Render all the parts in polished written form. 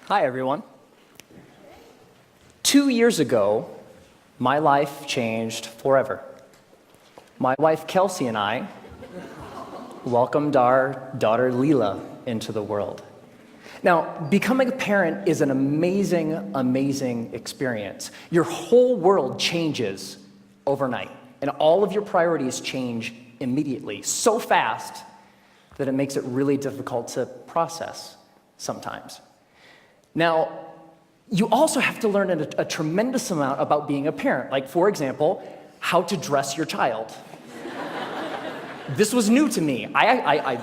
Hi, everyone. 2 years ago, my life changed forever. My wife, Kelsey, and I welcomed our daughter, Leela, into the world. Now, becoming a parent is an amazing, amazing experience. Your whole world changes overnight, and all of your priorities change immediately, so fast that it makes it really difficult to process sometimes. Now, you also have to learn a tremendous amount about being a parent. Like, for example, how to dress your child. This was new to me.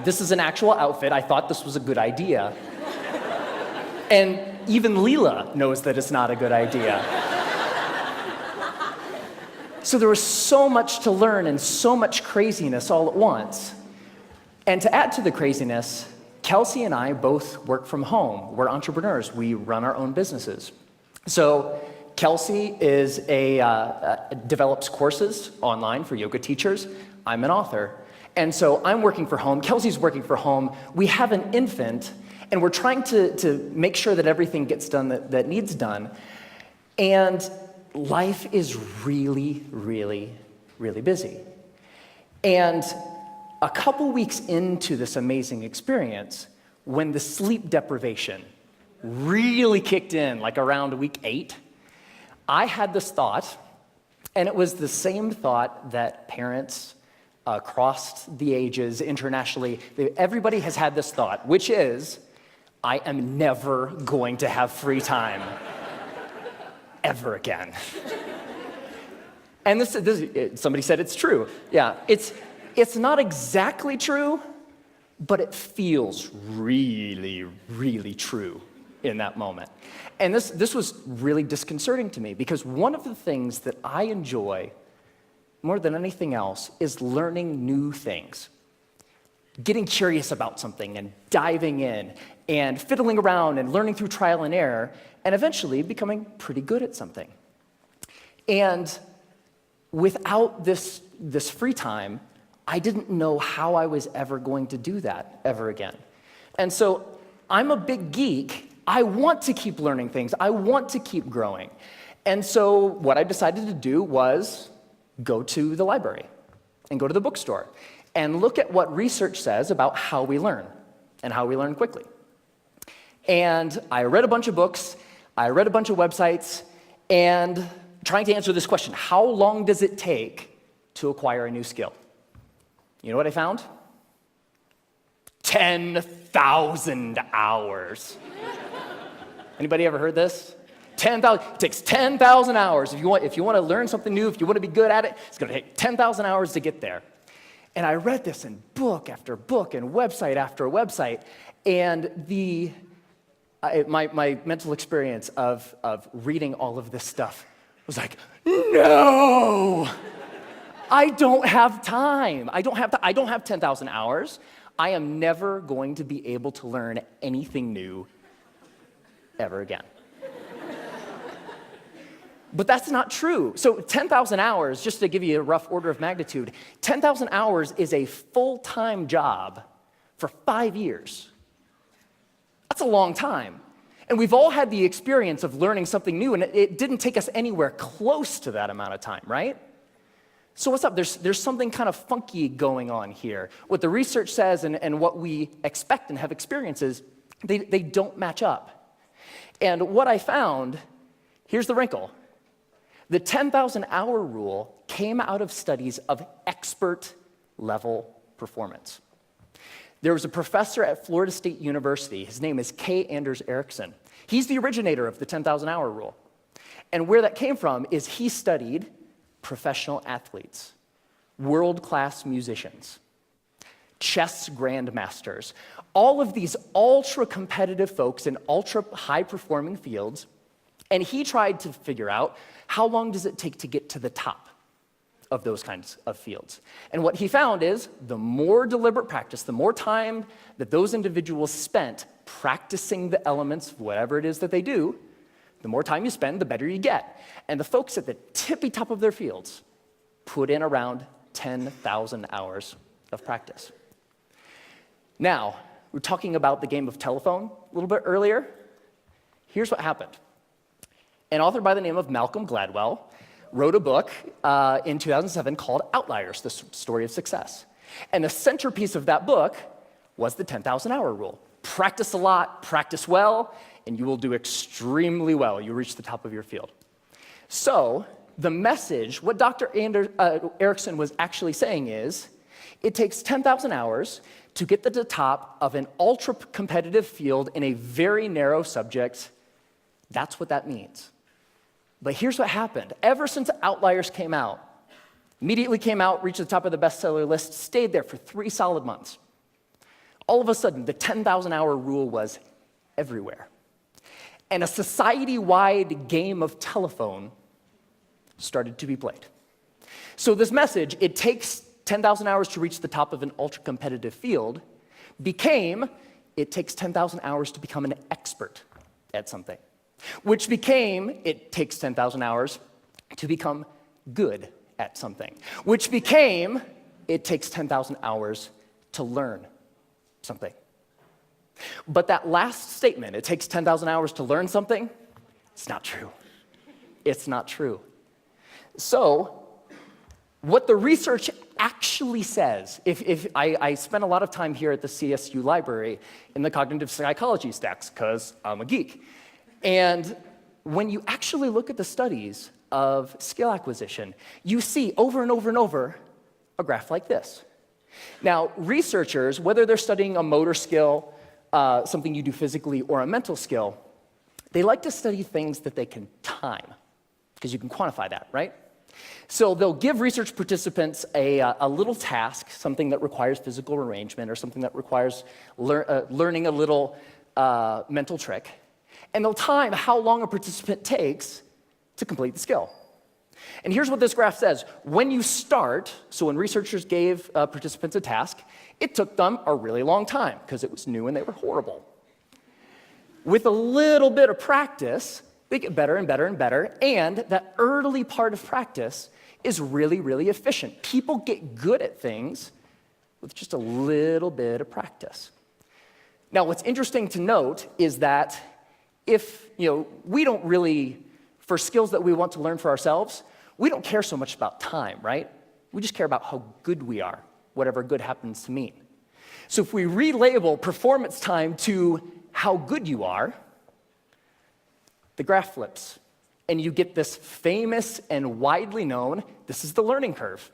This is an actual outfit. I thought this was a good idea. And even Leela knows that it's not a good idea. So there was so much to learn and so much craziness all at once. And to add to the craziness, Kelsey and I both work from home. We're entrepreneurs. We run our own businesses. So Kelsey is develops courses online for yoga teachers. I'm an author. And so I'm working from home. Kelsey's working from home. We have an infant, and we're trying to make sure that everything gets done that needs done. And life is really, really, really busy. And a couple weeks into this amazing experience, when the sleep deprivation really kicked in, like around week 8, I had this thought, and it was the same thought that parents across the ages, internationally, everybody has had this thought, which is, I am never going to have free time ever again. And somebody said it's true. Yeah, it's not exactly true, but it feels really, really true in that moment. And this was really disconcerting to me, because one of the things that I enjoy more than anything else is learning new things. Getting curious about something and diving in and fiddling around and learning through trial and error and eventually becoming pretty good at something. And without this free time, I didn't know how I was ever going to do that ever again. And so I'm a big geek. I want to keep learning things. I want to keep growing. And so what I decided to do was go to the library and go to the bookstore and look at what research says about how we learn and how we learn quickly. And I read a bunch of books, I read a bunch of websites, and trying to answer this question: how long does it take to acquire a new skill? You know what I found? 10,000 hours. Anybody ever heard this? 10,000. It takes 10,000 hours. If you want to learn something new, if you want to be good at it, it's going to take 10,000 hours to get there. And I read this in book after book and website after website, and my mental experience of reading all of this stuff was like, no! I don't have time. I don't have 10,000 hours. I am never going to be able to learn anything new ever again. But that's not true. So 10,000 hours, just to give you a rough order of magnitude, 10,000 hours is a full-time job for 5 years. That's a long time. And we've all had the experience of learning something new, and it didn't take us anywhere close to that amount of time, right? So what's up? There's something kind of funky going on here. What the research says and what we expect and have experiences, they don't match up. And what I found, here's the wrinkle. The 10,000 hour rule came out of studies of expert level performance. There was a professor at Florida State University. His name is K. Anders Ericsson. He's the originator of the 10,000 hour rule. And where that came from is he studied professional athletes, world-class musicians, chess grandmasters, all of these ultra-competitive folks in ultra-high-performing fields, and he tried to figure out how long does it take to get to the top of those kinds of fields. And what he found is the more deliberate practice, the more time that those individuals spent practicing the elements of whatever it is that they do, the more time you spend, the better you get. And the folks at the tippy top of their fields put in around 10,000 hours of practice. Now, we were talking about the game of telephone a little bit earlier. Here's what happened. An author by the name of Malcolm Gladwell wrote a book in 2007 called Outliers, the Story of Success. And the centerpiece of that book was the 10,000-hour rule. Practice a lot, practice well, and you will do extremely well. You'll reach the top of your field. So the message, what Dr. Erickson was actually saying is, it takes 10,000 hours to get to the top of an ultra-competitive field in a very narrow subject. That's what that means. But here's what happened. Ever since Outliers came out, immediately came out, reached the top of the bestseller list, stayed there for 3 solid months. All of a sudden, the 10,000-hour rule was everywhere. And a society-wide game of telephone started to be played. So this message, it takes 10,000 hours to reach the top of an ultra-competitive field, became, it takes 10,000 hours to become an expert at something. Which became, it takes 10,000 hours to become good at something. Which became, it takes 10,000 hours to learn something. But that last statement, it takes 10,000 hours to learn something, it's not true. It's not true. So, what the research actually says, if I spent a lot of time here at the CSU library in the cognitive psychology stacks, because I'm a geek. And when you actually look at the studies of skill acquisition, you see over and over and over a graph like this. Now, researchers, whether they're studying a motor skill, something you do physically, or a mental skill, they like to study things that they can time, because you can quantify that, right? So they'll give research participants a little task, something that requires physical arrangement or something that requires learning a little mental trick, and they'll time how long a participant takes to complete the skill. And here's what this graph says. When you start, so when researchers gave participants a task, it took them a really long time because it was new and they were horrible. With a little bit of practice, they get better and better and better, and that early part of practice is really, really efficient. People get good at things with just a little bit of practice. Now, what's interesting to note is that if, we don't really, for skills that we want to learn for ourselves, we don't care so much about time, right? We just care about how good we are, whatever good happens to mean. So if we relabel performance time to how good you are, the graph flips, and you get this famous and widely known, this is the learning curve.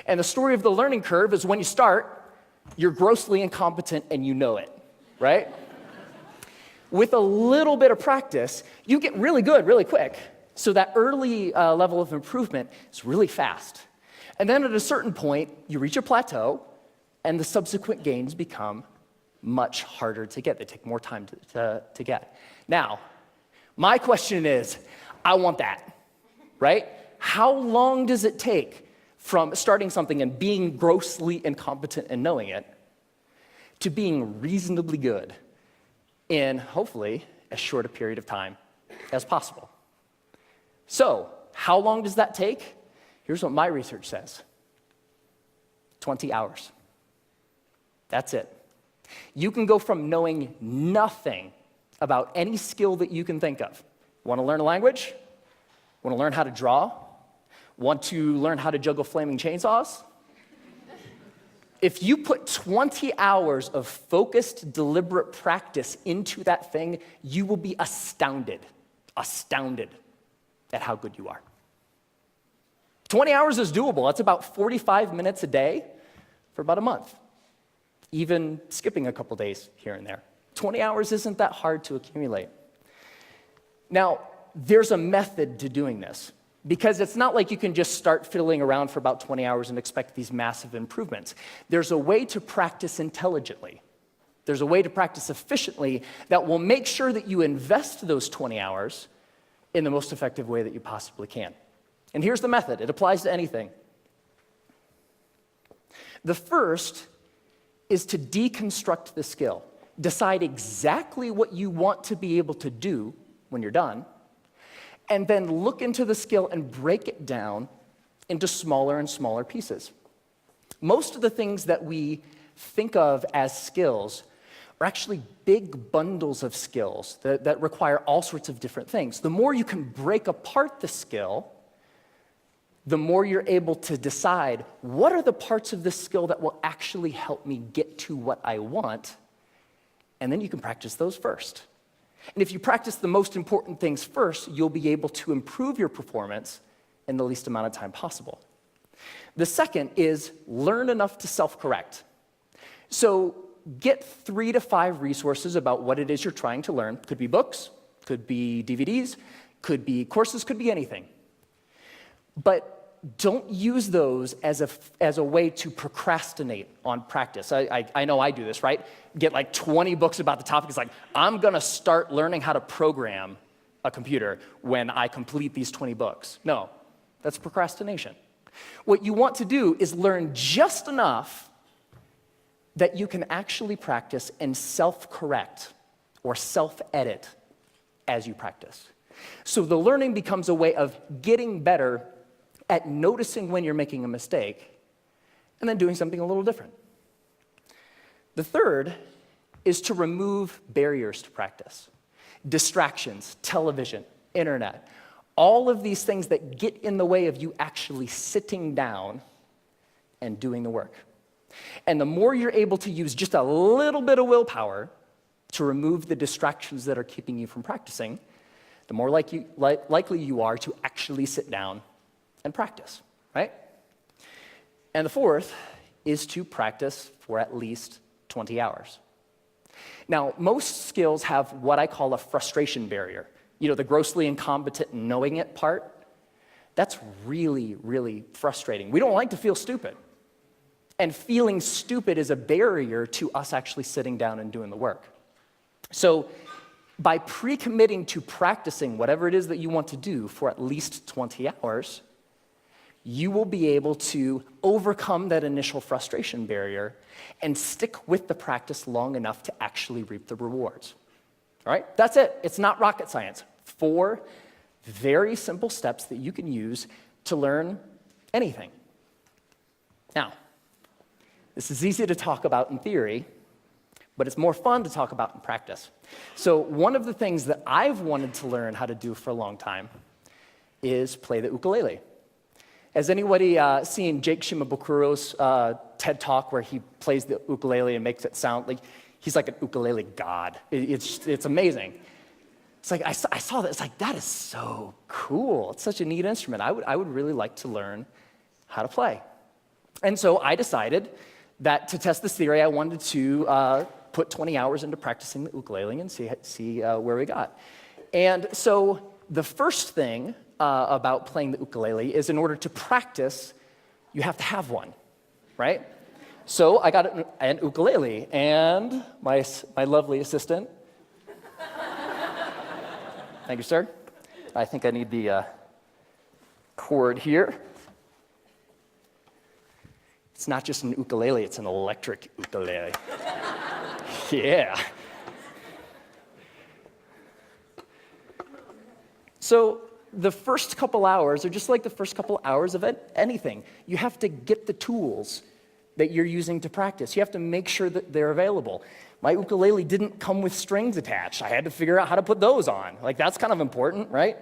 And the story of the learning curve is when you start, you're grossly incompetent and you know it, right? With a little bit of practice, you get really good really quick. So that early level of improvement is really fast. And then at a certain point, you reach a plateau, and the subsequent gains become much harder to get. They take more time to get. Now, my question is, I want that, right? How long does it take from starting something and being grossly incompetent and knowing it to being reasonably good in, hopefully, as short a period of time as possible? So, how long does that take? Here's what my research says. 20 hours. That's it. You can go from knowing nothing about any skill that you can think of. Want to learn a language? Want to learn how to draw? Want to learn how to juggle flaming chainsaws? If you put 20 hours of focused, deliberate practice into that thing, you will be astounded at how good you are. 20 hours is doable. That's about 45 minutes a day for about a month, even skipping a couple days here and there. 20 hours isn't that hard to accumulate. Now, there's a method to doing this, because it's not like you can just start fiddling around for about 20 hours and expect these massive improvements. There's a way to practice intelligently. There's a way to practice efficiently that will make sure that you invest those 20 hours in the most effective way that you possibly can. And here's the method. It applies to anything. The first is to deconstruct the skill. Decide exactly what you want to be able to do when you're done, and then look into the skill and break it down into smaller and smaller pieces. Most of the things that we think of as skills are actually big bundles of skills that require all sorts of different things. The more you can break apart the skill, the more you're able to decide what are the parts of this skill that will actually help me get to what I want, and then you can practice those first. And if you practice the most important things first, you'll be able to improve your performance in the least amount of time possible. The second is learn enough to self-correct. So get 3 to 5 resources about what it is you're trying to learn. Could be books, could be DVDs, could be courses, could be anything. But don't use those as a way to procrastinate on practice. I know I do this, right? Get like 20 books about the topic. It's like, I'm going to start learning how to program a computer when I complete these 20 books. No, that's procrastination. What you want to do is learn just enough that you can actually practice and self-correct or self-edit as you practice. So the learning becomes a way of getting better at noticing when you're making a mistake and then doing something a little different. The third is to remove barriers to practice. Distractions, television, internet, all of these things that get in the way of you actually sitting down and doing the work. And the more you're able to use just a little bit of willpower to remove the distractions that are keeping you from practicing, the more likely you are to actually sit down and practice, right? And the fourth is to practice for at least 20 hours. Now, most skills have what I call a frustration barrier. You know, the grossly incompetent knowing it part. That's really, really frustrating. We don't like to feel stupid. And feeling stupid is a barrier to us actually sitting down and doing the work. So by pre-committing to practicing whatever it is that you want to do for at least 20 hours, you will be able to overcome that initial frustration barrier and stick with the practice long enough to actually reap the rewards. All right? That's it. It's not rocket science. 4 very simple steps that you can use to learn anything. Now, this is easy to talk about in theory, but it's more fun to talk about in practice. So one of the things that I've wanted to learn how to do for a long time is play the ukulele. Has anybody seen Jake Shimabukuro's TED Talk where he plays the ukulele and makes it sound like he's like an ukulele god? It's amazing. It's like I saw that. It's like, that is so cool. It's such a neat instrument. I would really like to learn how to play. And so I decided that to test this theory, I wanted to put 20 hours into practicing the ukulele and see where we got. And so the first thing about playing the ukulele is in order to practice, you have to have one, right? So I got an ukulele, and my lovely assistant, thank you, sir. I think I need the cord here. It's not just an ukulele, it's an electric ukulele. Yeah. So the first couple hours are just like the first couple hours of anything. You have to get the tools that you're using to practice. You have to make sure that they're available. My ukulele didn't come with strings attached. I had to figure out how to put those on. Like, that's kind of important, right?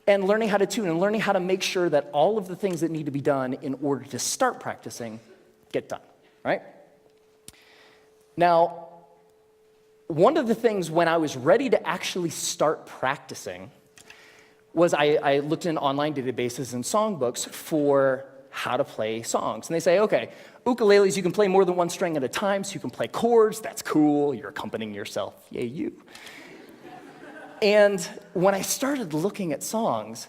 And learning how to tune and learning how to make sure that all of the things that need to be done in order to start practicing get done, right? Now, one of the things when I was ready to actually start practicing was I looked in online databases and songbooks for how to play songs. And they say, okay, ukuleles, you can play more than one string at a time, so you can play chords. That's cool. You're accompanying yourself. Yay, you. And when I started looking at songs,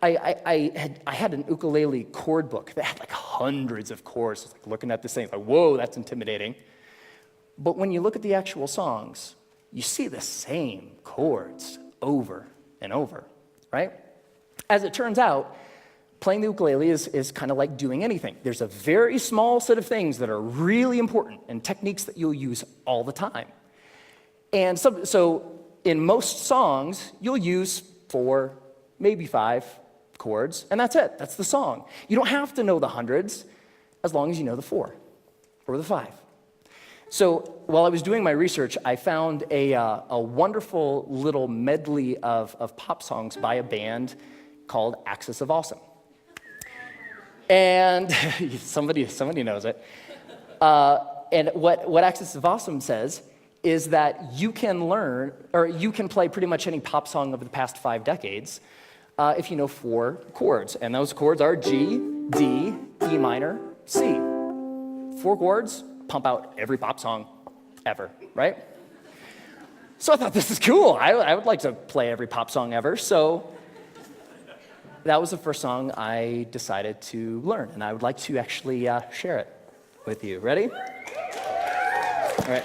I had an ukulele chord book that had like hundreds of chords. I was like looking at this thing, like, whoa, that's intimidating. But when you look at the actual songs, you see the same chords over and over, right? As it turns out, playing the ukulele is kind of like doing anything. There's a very small set of things that are really important and techniques that you'll use all the time. And so in most songs, you'll use 4, maybe 5 chords, and that's it. That's the song. You don't have to know the hundreds as long as you know the 4 or the 5. So while I was doing my research, I found a wonderful little medley of pop songs by a band called Axis of Awesome. And somebody knows it. And what Axis of Awesome says is that you can learn, or you can play pretty much any pop song of the past 5 decades if you know 4 chords. And those chords are G, D, E minor, C. 4 chords, pump out every pop song ever, right? So I thought, this is cool. I would like to play every pop song ever. So that was the first song I decided to learn. And I would like to actually share it with you. Ready? All right.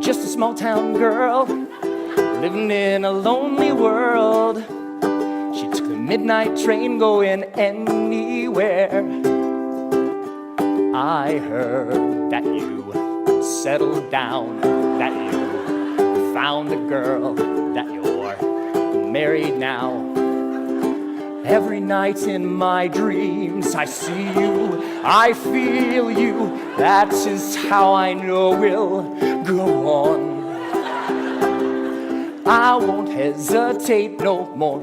Just a small town girl living in a lonely world. She took the midnight train going anywhere. I heard that you settled down, that you found a girl, that you're married now. Every night in my dreams I see you, I feel you. That is how I know we'll go on. I won't hesitate no more.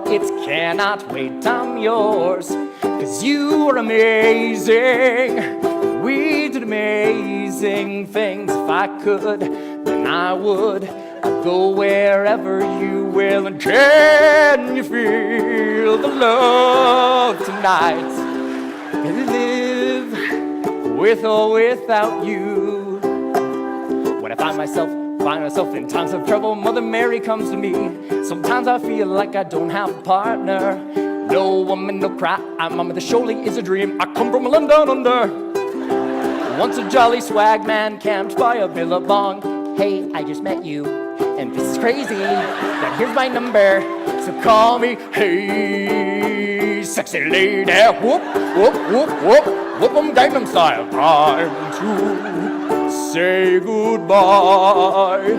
It cannot wait, I'm yours. 'Cause you are amazing. We did amazing things. If I could, then I would. I'd go wherever you will. And can you feel the love tonight? Can you live with or without you? When I find myself in times of trouble, Mother Mary comes to me. Sometimes I feel like I don't have a partner. No woman, no cry, mama, this surely is a dream. I come from London under. Once a jolly swag man camped by a billabong. Hey, I just met you, and this is crazy, but here's my number, so call me. Hey, sexy lady, whoop, whoop, whoop, whoop, whoop 'em Gangnam Style. Time to say goodbye.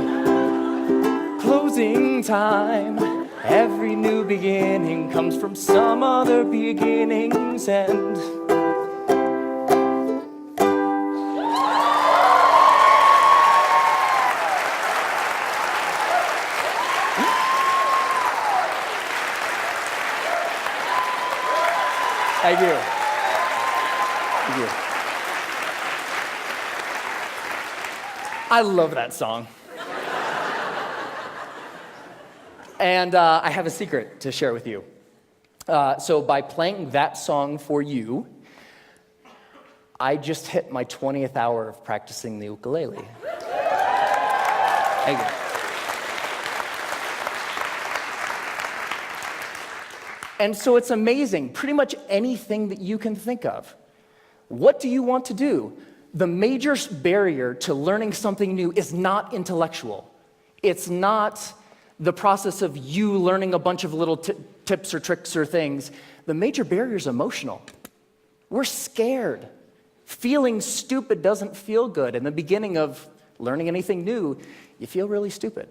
Closing time. Every new beginning comes from some other beginning's end. Thank you. Thank you. I love that song. And I have a secret to share with you. So by playing that song for you, I just hit my 20th hour of practicing the ukulele. Thank you. And so it's amazing, pretty much anything that you can think of. What do you want to do? The major barrier to learning something new is not intellectual. It's not the process of you learning a bunch of little tips or tricks or things. The major barrier is emotional. We're scared. Feeling stupid doesn't feel good. In the beginning of learning anything new, you feel really stupid.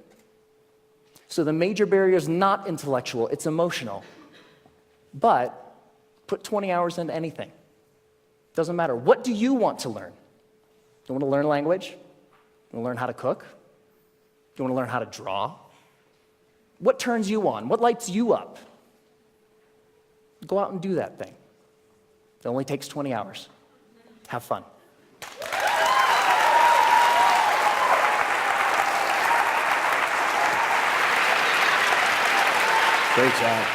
So the major barrier is not intellectual, it's emotional. But put 20 hours into anything. Doesn't matter. What do you want to learn? You want to learn language? You want to learn how to cook? You want to learn how to draw? What turns you on? What lights you up? Go out and do that thing. It only takes 20 hours. Have fun. Great job.